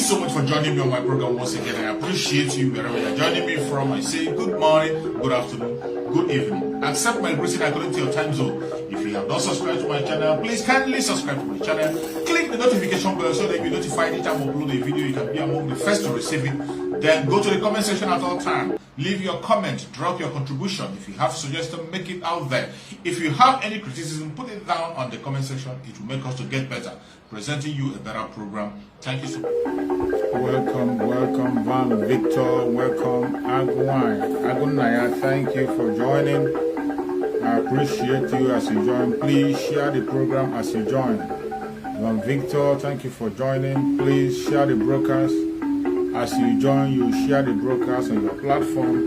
so much for joining me on my program once again. I appreciate you wherever you're joining me from. I say good morning, good afternoon, good evening. Accept my greeting according to your time zone. If you have not subscribed to my channel, please kindly subscribe to my channel. Click the notification bell so that you'll be notified anytime I upload a video. You can be among the first to receive it. Then go to the comment section at all times. Leave your comment, drop your contribution. If you have suggestions, make it out there. If you have any criticism, put it down on the comment section. It will make us to get better, presenting you a better program. Thank you so much. Welcome, Van Victor. Welcome, Agunaya. Thank you for joining. I appreciate you as you join. Please share the program as you join. Van Victor, thank you for joining. Please share the broadcast. As you join, you share the broadcast on your platform.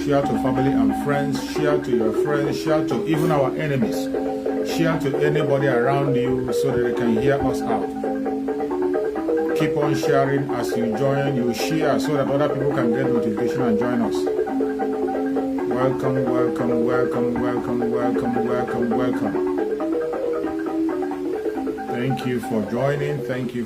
Share to family and friends. Share to your friends. Share to even our enemies. Share to anybody around you so that they can hear us out. Keep on sharing as you join. You share so that other people can get notification and join us. Welcome. Thank you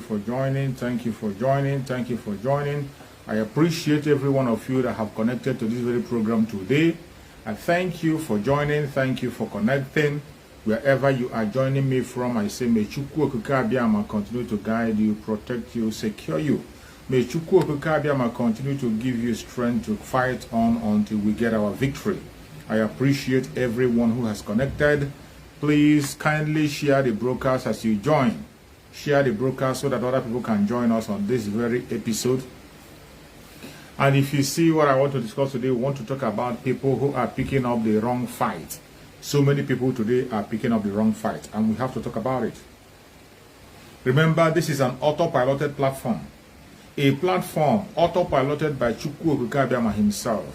for joining. I appreciate every one of you that have connected to this very program today. I thank you for joining. Thank you for connecting. Wherever you are joining me from, I say, may Chukwu Okike Abiama continue to guide you, protect you, secure you. May Chukwu Okike Abiama continue to give you strength to fight on until we get our victory. I appreciate everyone who has connected. Please kindly share the broadcast as you join. Share the broadcast so that other people can join us on this very episode. And if you see what I want to discuss today, we want to talk about people who are picking up the wrong fight. So many people today are picking up the wrong fight, and we have to talk about it. Remember, this is an autopiloted platform. A platform autopiloted by Chukwu Okike Abiama himself,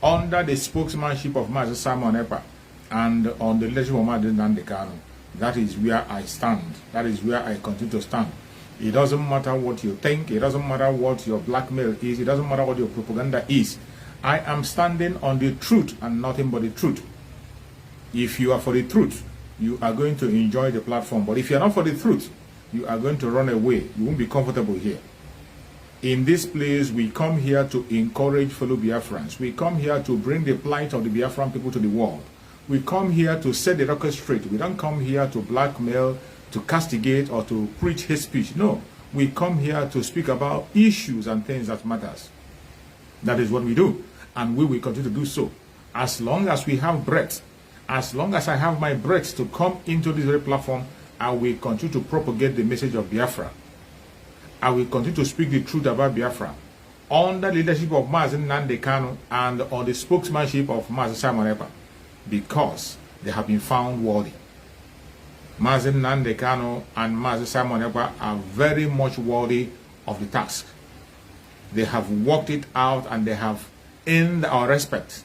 under the spokesmanship of Mazi Simon Ekpa, and on the leadership of Mazi Nnamdi Kanu. That is where I stand. That is where I continue to stand. It doesn't matter what you think. It doesn't matter what your blackmail is. It doesn't matter what your propaganda is. I am standing on the truth and nothing but the truth. If you are for the truth, you are going to enjoy the platform. But if you are not for the truth, you are going to run away. You won't be comfortable here. In this place, we come here to encourage fellow Biafrans. We come here to bring the plight of the Biafran people to the world. We come here to set the record straight. We don't come here to blackmail, to castigate, or to preach hate speech. No, we come here to speak about issues and things that matters. That is what we do, and we will continue to do so. As long as we have breath, as long as I have my breath to come into this very platform, I will continue to propagate the message of Biafra. I will continue to speak the truth about Biafra under the leadership of Mazi Nnamdi Kanu and on the spokesmanship of Mazi Simon Ekpa, because they have been found worthy. Mazi Nnamdi Kanu and Mazi Simon Ekpa are very much worthy of the task. They have worked it out and they have earned our respect.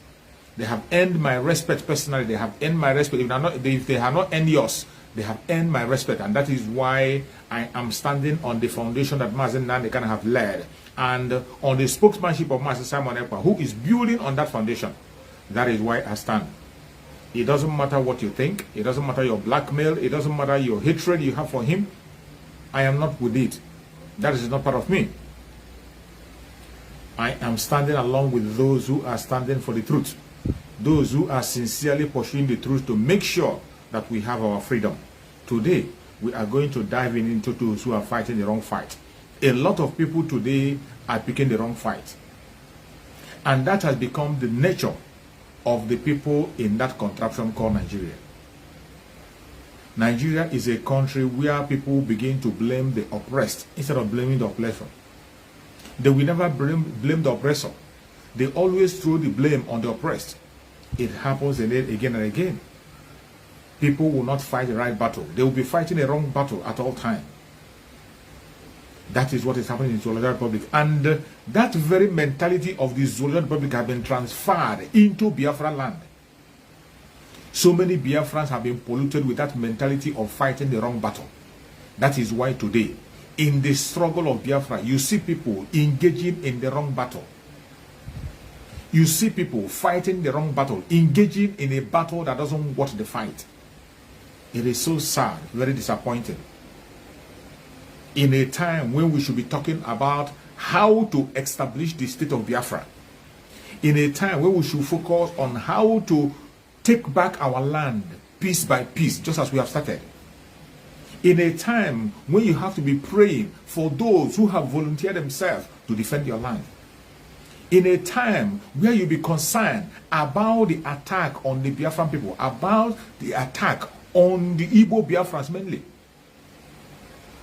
They have earned my respect personally. They have earned my respect. If they have not earned yours, they have earned my respect. And that is why I am standing on the foundation that Mazi Nnamdi Kanu have led, and on the spokesmanship of Mazi Simon Ekpa, who is building on that foundation. That is why I stand. It doesn't matter what you think. It doesn't matter your blackmail. It doesn't matter your hatred you have for him. I am not with it. That is not part of me. I am standing along with those who are standing for the truth. Those who are sincerely pursuing the truth to make sure that we have our freedom. Today, we are going to dive into those who are fighting the wrong fight. A lot of people today are picking the wrong fight. And that has become the nature of the people in that contraption called Nigeria. Nigeria is a country where people begin to blame the oppressed instead of blaming the oppressor. They will never blame the oppressor. They always throw the blame on the oppressed. It happens again and again. People will not fight the right battle. They will be fighting the wrong battle at all times. That is what is happening in the Zoological Republic. And that very mentality of the Zoological Republic has been transferred into Biafra land. So many Biafrans have been polluted with that mentality of fighting the wrong battle. That is why today, in the struggle of Biafra, you see people engaging in the wrong battle. You see people fighting the wrong battle, engaging in a battle that doesn't worth the fight. It is so sad, very disappointing. in a time when we should be talking about how to establish the state of Biafra, in a time when we should focus on how to take back our land piece by piece, just as we have started, in a time when you have to be praying for those who have volunteered themselves to defend your land, in a time where you be concerned about the attack on the Biafran people, about the attack on the Igbo Biafrans mainly,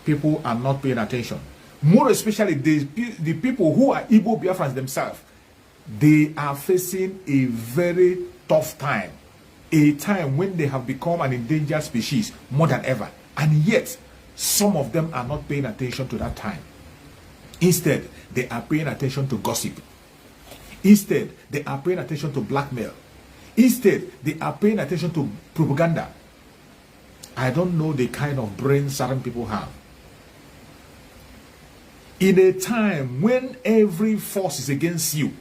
people are not paying attention. More especially the people who are Igbo Biafrans themselves, they are facing a very tough time, a time when they have become an endangered species more than ever, and yet some of them are not paying attention to that time. Instead, they are paying attention to gossip. Instead, they are paying attention to blackmail. Instead, they are paying attention to propaganda. I don't know the kind of brain certain people have. In a time when every force is against you,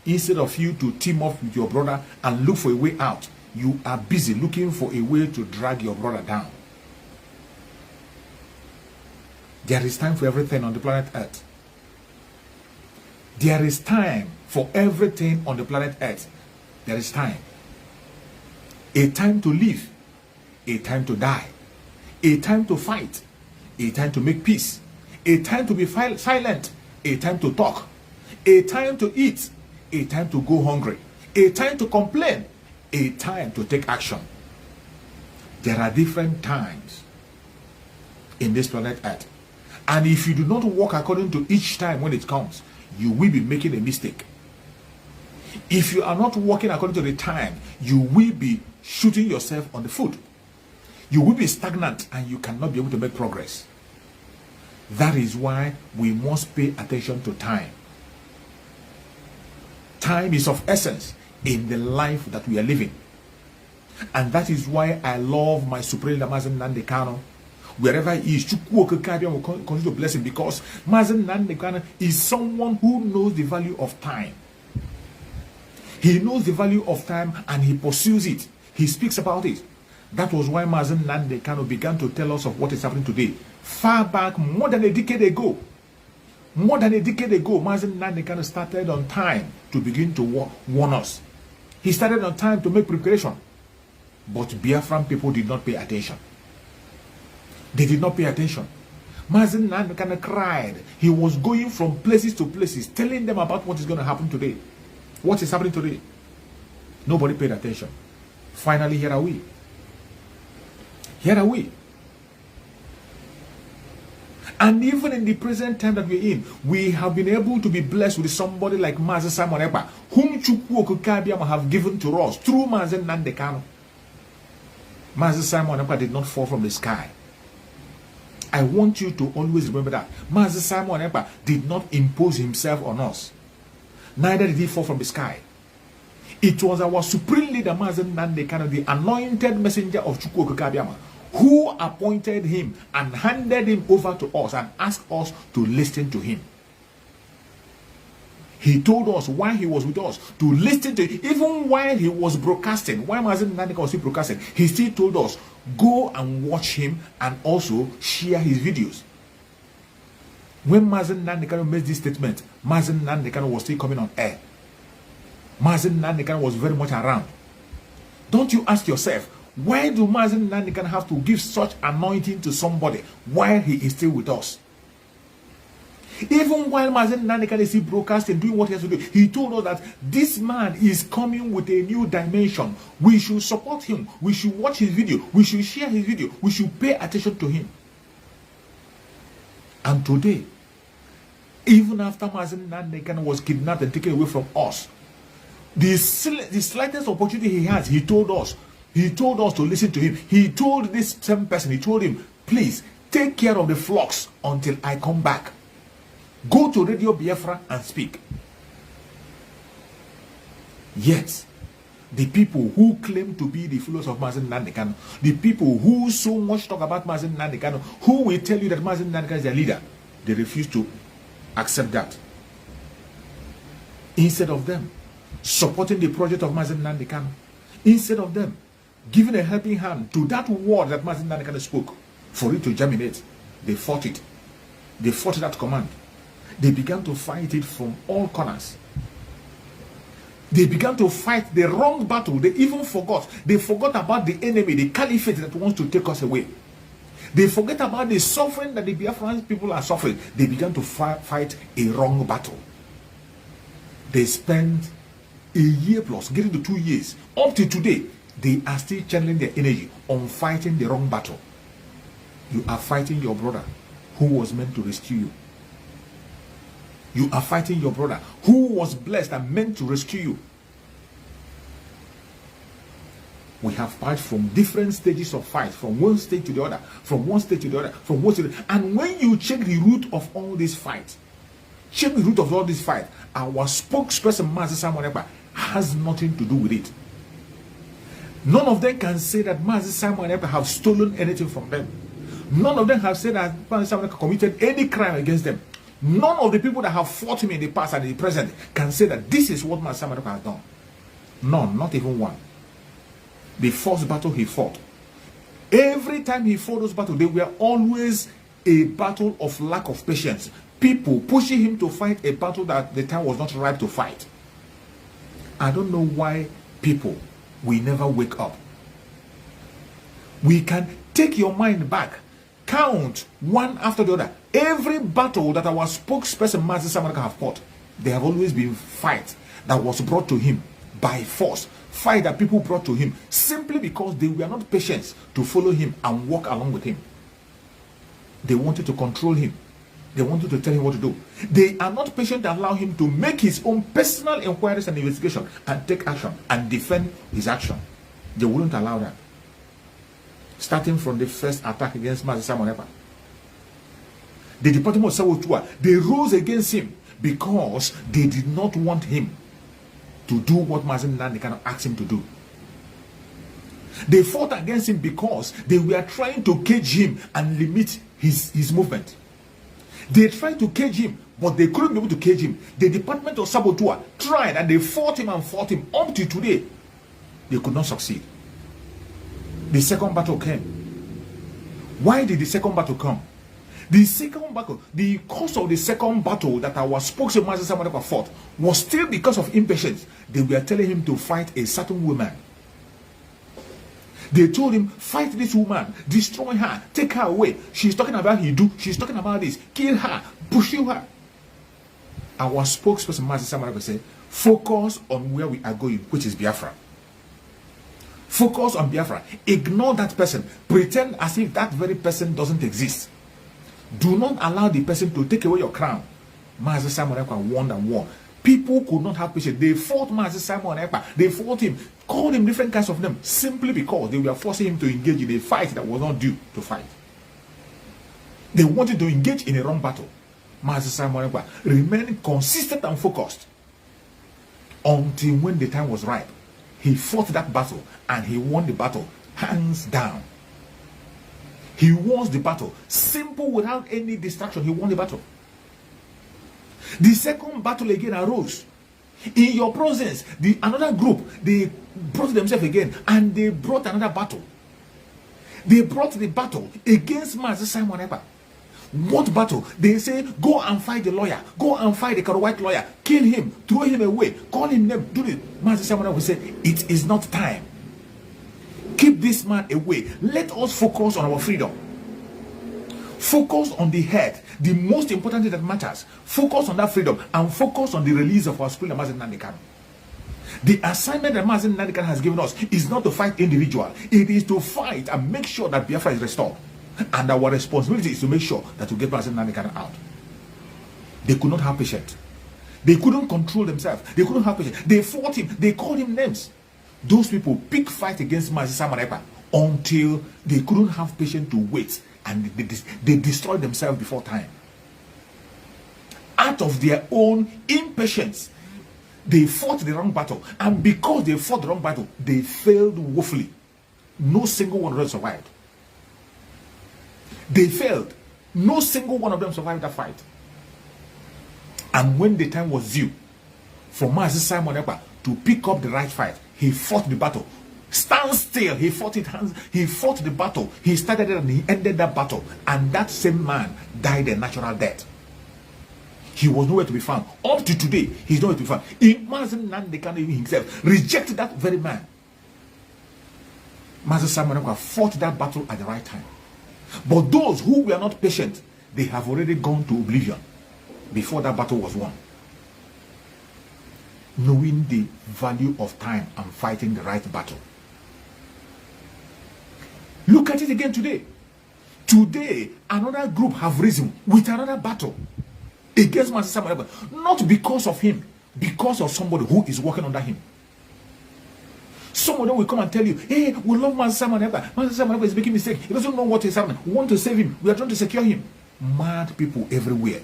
instead of you to team up with your brother and look for a way out, you are busy looking for a way to drag your brother down. There is time for everything on the planet Earth. There is time for everything on the planet Earth. There is time. A time to live, a time to die, a time to fight, a time to make peace, a time to be silent, a time to talk, a time to eat, a time to go hungry, a time to complain, a time to take action. There are different times in this planet Earth. And if you do not walk according to each time when it comes, you will be making a mistake. If you are not walking according to the time, you will be shooting yourself on the foot. You will be stagnant and you cannot be able to make progress. That is why we must pay attention to time. Time is of essence in the life that we are living. And that is why I love my Supreme Leader Mazen Nnamdi Kanu. Wherever he is, Chukwu Okeke will continue to bless him, because Mazen Nnamdi Kanu is someone who knows the value of time. He knows the value of time and he pursues it. He speaks about it. That was why Mazen Nnamdi Kanu began to tell us of what is happening today. Far back, more than a decade ago, Mazen Nnamdi Kanu started on time to begin to warn us. He started on time to make preparation. But Biafran people did not pay attention. They did not pay attention. Mazen Nnamdi Kanu cried. He was going from places to places, telling them about what is going to happen today. What is happening today? Nobody paid attention. Finally, here are we. Here are we. And even in the present time that we're in, we have been able to be blessed with somebody like Mazen Simon Ekpa, whom Chukwu Okeke have given to us through Mazen Nnamdi Kanu. Mazen Simon Ekpa did not fall from the sky. I want you to always remember that. Mazen Simon Ekpa did not impose himself on us. Neither did he fall from the sky. It was our supreme leader, Mazen Nnamdi Kanu, the anointed messenger of Chukwu Okeke, who appointed him and handed him over to us and asked us to listen to him. He told us while he was with us to listen to him. Even while he was broadcasting, while Mazen Nnamdi Kanu was still broadcasting, he still told us, go and watch him and also share his videos. When Mazen Nnamdi Kanu made this statement, Mazen Nnamdi Kanu was still coming on air. Mazen Nnamdi Kanu was very much around. Don't you ask yourself, why do Mazen Nnamdi Kanu have to give such anointing to somebody while he is still with us? Even while Mazen Nnamdi Kanu is still broadcasting, doing what he has to do, he told us that this man is coming with a new dimension. We should support him. We should watch his video. We should share his video. We should pay attention to him. And today, even after Mazen Nnamdi Kanu was kidnapped and taken away from us, the slightest opportunity he has, he told us to listen to him. He told this same person, he told him, please take care of the flocks until I come back. Go to Radio Biafra and speak. Yet, the people who claim to be the followers of Mazen Nnamdi Kanu, the people who so much talk about Mazen Nnamdi Kanu, who will tell you that Mazen Nnamdi Kanu is their leader, they refuse to accept that. Instead of them supporting the project of Mazen Nnamdi Kanu, instead of them giving a helping hand to that word that Mazen Nnamdi Kanu spoke for it to germinate, they fought it. They fought that command. They began to fight it from all corners. They began to fight the wrong battle. They even forgot. They forgot about the enemy, the caliphate that wants to take us away. They forget about the suffering that the Biafran people are suffering. They began to fight a wrong battle. They spent a year plus, getting to 2 years. Up to today, they are still channeling their energy on fighting the wrong battle. You are fighting your brother who was meant to rescue you. You are fighting your brother who was blessed and meant to rescue you. We have fight from different stages of fight, from one stage to the other, from one stage to the other, from one to the other. And when you check the root of all these fights, our spokesperson, Mazi Simon Ekpa, has nothing to do with it. None of them can say that Mazi Simon Ekpa have stolen anything from them. None of them have said that Mazi Simon Ekpa committed any crime against them. None of the people that have fought him in the past and in the present can say that this is what Mazi Simon Ekpa has done. None, not even one. The first battle he fought, every time he fought those battles, they were always a battle of lack of patience. People pushing him to fight a battle that the time was not ripe to fight. I don't know why people will never wake up. We can take your mind back, count one after the other. Every battle that our spokesperson Mazi Simon Ekpa have fought, there have always been fight that was brought to him by force. Fight that people brought to him simply because they were not patient to follow him and walk along with him. They wanted to control him. They wanted to tell him what to do. They are not patient to allow him to make his own personal inquiries and investigation and take action and defend his action. They wouldn't allow that. Starting from the first attack against Mazi Simon Ekpa. The Department of Sawotua, they rose against him because they did not want him to do what Mazi Nnamdi asked him to do. They fought against him because they were trying to cage him and limit his movement. They tried to cage him, but they couldn't be able to cage him. The Department of Saboteur tried and they fought him up to today. They could not succeed. The second battle came. Why did the second battle come? The second battle, the cause of the second battle that our spokesman Mazi Simon Ekpa fought was still because of impatience. They were telling him to fight a certain woman. They told him, fight this woman, destroy her, take her away. She's talking about Hindu, she's talking about this, kill her, pursue her. Our spokesperson Mazi Simon Ekpa said, focus on where we are going, which is Biafra. Focus on Biafra. Ignore that person. Pretend as if that very person doesn't exist. Do not allow the person to take away your crown. Mazi Simon Ekpa won and won. People could not have patience. They fought Mazi Simon Ekpa. They fought him, called him different kinds of names, simply because they were forcing him to engage in a fight that was not due to fight. They wanted to engage in a wrong battle. Mazi Simon Ekpa remained consistent and focused until when the time was ripe. He fought that battle and he won the battle hands down. He won the battle. Simple, without any distraction. He won the battle. The second battle again arose. In your presence, another group, they brought themselves again and they brought another battle. They brought the battle against Mazi Simon Ekpa. What battle? They say, go and fight the lawyer. Go and fight the color white lawyer. Kill him. Throw him away. Call him name. Do it. Mazi Simon Ekpa said, it is not time. Keep this man away. Let us focus on our freedom. Focus on the head, the most important thing that matters. Focus on that freedom and focus on the release of our spirit, Mazi Nnamdi. The assignment that Mazi Nnamdi has given us is not to fight individual. It is to fight and make sure that Biafra is restored. And our responsibility is to make sure that we get Mazi Nnamdi out. They could not have patience. They couldn't control themselves. They couldn't have patience. They fought him. They called him names. Those people pick fight against Mazi Simon Ekpa until they couldn't have patience to wait, and they destroyed themselves before time. Out of their own impatience, they fought the wrong battle, and because they fought the wrong battle, they failed woefully. No single one of them survived. They failed. No single one of them survived that fight. And when the time was due for Mazi Simon Ekpa to pick up the right fight, he fought the battle Stand still. He fought it. He fought the battle. He started it and he ended that battle. And that same man died a natural death. He was nowhere to be found. Up to today, he's nowhere to be found. Imagine Nandekano himself rejected that very man. Master Simon Ekpa fought that battle at the right time. But those who were not patient, they have already gone to oblivion before that battle was won. Knowing the value of time and fighting the right battle. Look at it again today. Today, another group have risen with another battle against Master Simon Ekpa. Not because of him, because of somebody who is working under him. Some of them will come and tell you, hey, we love Master Simon Ekpa. Master Simon Ekpa is making mistake. He doesn't know what is happening. We want to save him. We are trying to secure him. Mad people everywhere.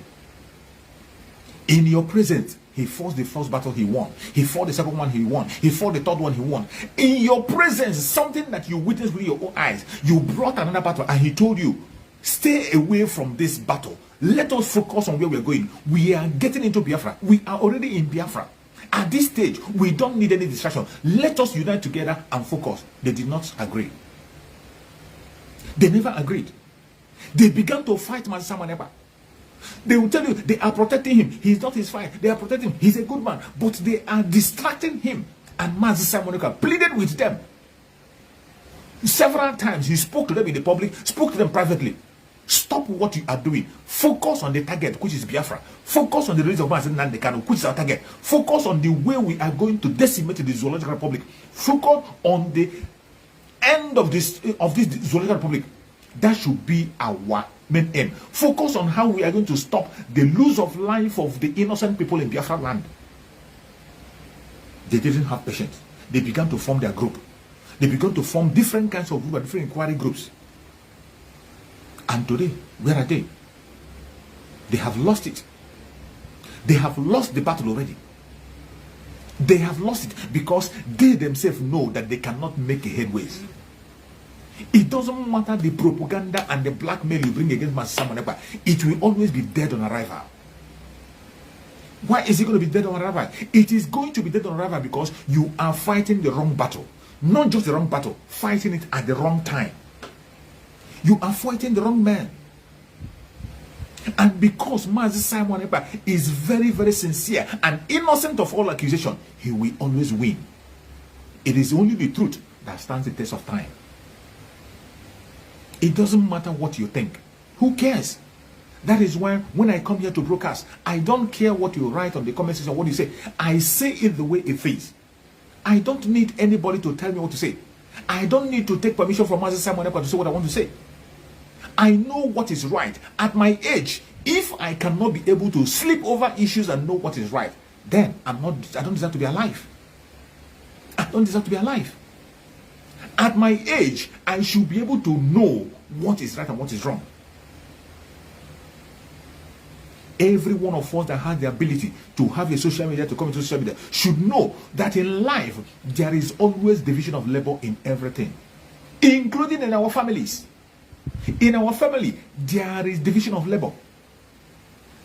In your presence, he fought the first battle, he won. He fought the second one, he won. He fought the third one, he won. In your presence, something that you witnessed with your own eyes, you brought another battle and he told you, stay away from this battle. Let us focus on where we are going. We are getting into Biafra. We are already in Biafra. At this stage, we don't need any distraction. Let us unite together and focus. They did not agree. They never agreed. They began to fight Master Simon Ekpa. They will tell you they are protecting him. He's not his fight. They are protecting him. He's a good man. But they are distracting him. And Master Simon Ekpa pleaded with them. Several times he spoke to them in the public, spoke to them privately. Stop what you are doing. Focus on the target, which is Biafra. Focus on the release of Master Nandekano, which is our target. Focus on the way we are going to decimate the Zoological Republic. Focus on the end of this Zoological Republic. That should be our main aim. Focus on how we are going to stop the lose of life of the innocent people in Biafra land. They didn't have patience. They began to form their group. They began to form different kinds of groups, different inquiry groups. And today, where are they? They have lost it. They have lost the battle already. They have lost it because they themselves know that they cannot make a headways. It doesn't matter the propaganda and the blackmail you bring against Master Simon Ekpa. It will always be dead on arrival. Why is it going to be dead on arrival? It is going to be dead on arrival because you are fighting the wrong battle. Not just the wrong battle, fighting it at the wrong time. You are fighting the wrong man. And because Master Simon Ekpa is very, very sincere and innocent of all accusation, he will always win. It is only the truth that stands the test of time. It doesn't matter what you think. Who cares? That is why when I come here to broadcast, I don't care what you write on the comment section, what you say. I say it the way it is. I don't need anybody to tell me what to say. I don't need to take permission from Master Simon Ekpa to say what I want to say. I know what is right. At my age, if I cannot be able to sleep over issues and know what is right, then I don't deserve to be alive. I don't deserve to be alive. At my age, I should be able to know what is right and what is wrong. Every one of us that has the ability to have a social media, to come into social media, should know that in life, there is always division of labor in everything, including in our families. In our family, there is division of labor.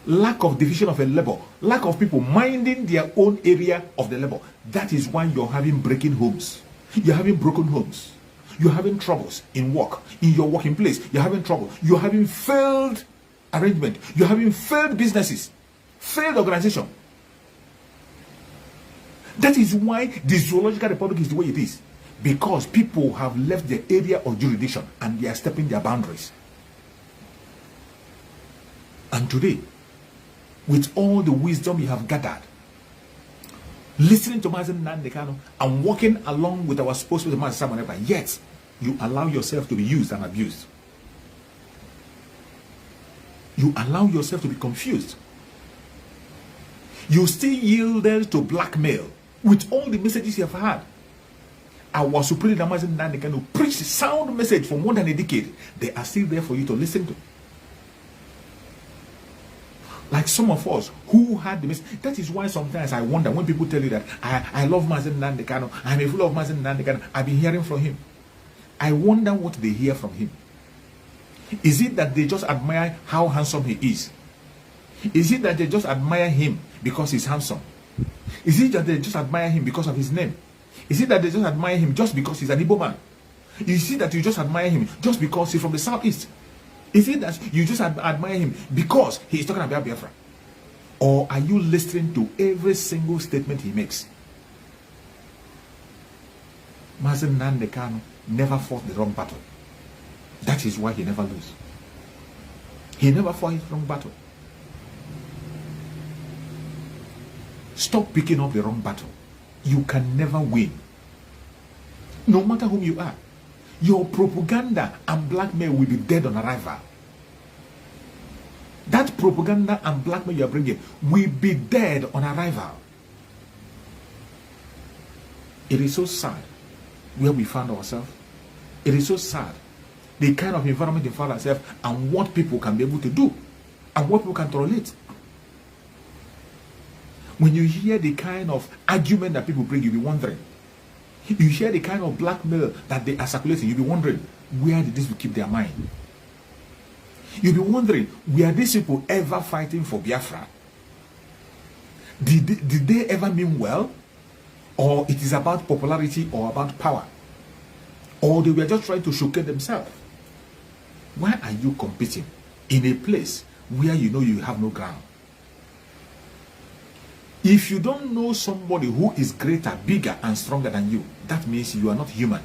Lack of division of a labor. Lack of people minding their own area of the labor. That is why you're having breaking homes. You're having broken homes. You're having troubles in work, in your working place. You're having trouble. You're having failed arrangement. You're having failed businesses, failed organization. That is why the Zoological Republic is the way it is. Because people have left their area of jurisdiction and they are stepping their boundaries. And today, with all the wisdom you have gathered, listening to Master Nandekano and walking along with our spokesperson Master Simon Ekpa, yet you allow yourself to be used and abused. You allow yourself to be confused. You still yielded to blackmail with all the messages you have had. Our supreme leader Master Nandekano preached a sound message for more than a decade. They are still there for you to listen to. Like some of us who had the message. That is why sometimes I wonder when people tell you that I love Master Nandekano, I'm a fool of Master Nandekano, I've been hearing from him. I wonder what they hear from him. Is it that they just admire how handsome he is? Is it that they just admire him because he's handsome? Is it that they just admire him because of his name? Is it that they just admire him just because he's an Igbo man? Is it that you just admire him just because he's from the southeast? Is it that you just admire him because he's talking about Biafra? Or are you listening to every single statement he makes? Mazen Nnamdi Kanu never fought the wrong battle. That is why he never lose. He never fought his wrong battle. Stop picking up the wrong battle. You can never win. No matter whom you are. Your propaganda and blackmail will be dead on arrival. That propaganda and blackmail you are bringing will be dead on arrival. It is so sad where we found ourselves. It is so sad the kind of environment we found ourselves and what people can be able to do and what people can tolerate. When you hear the kind of argument that people bring, you'll be wondering. You hear the kind of blackmail that they are circulating, you'll be wondering, where did these people keep their mind? You'll be wondering, were these people ever fighting for Biafra? Did they ever mean well? Or it is about popularity or about power? Or they were just trying to showcase themselves? Why are you competing in a place where you know you have no ground? If you don't know somebody who is greater, bigger, and stronger than you, that means you are not human.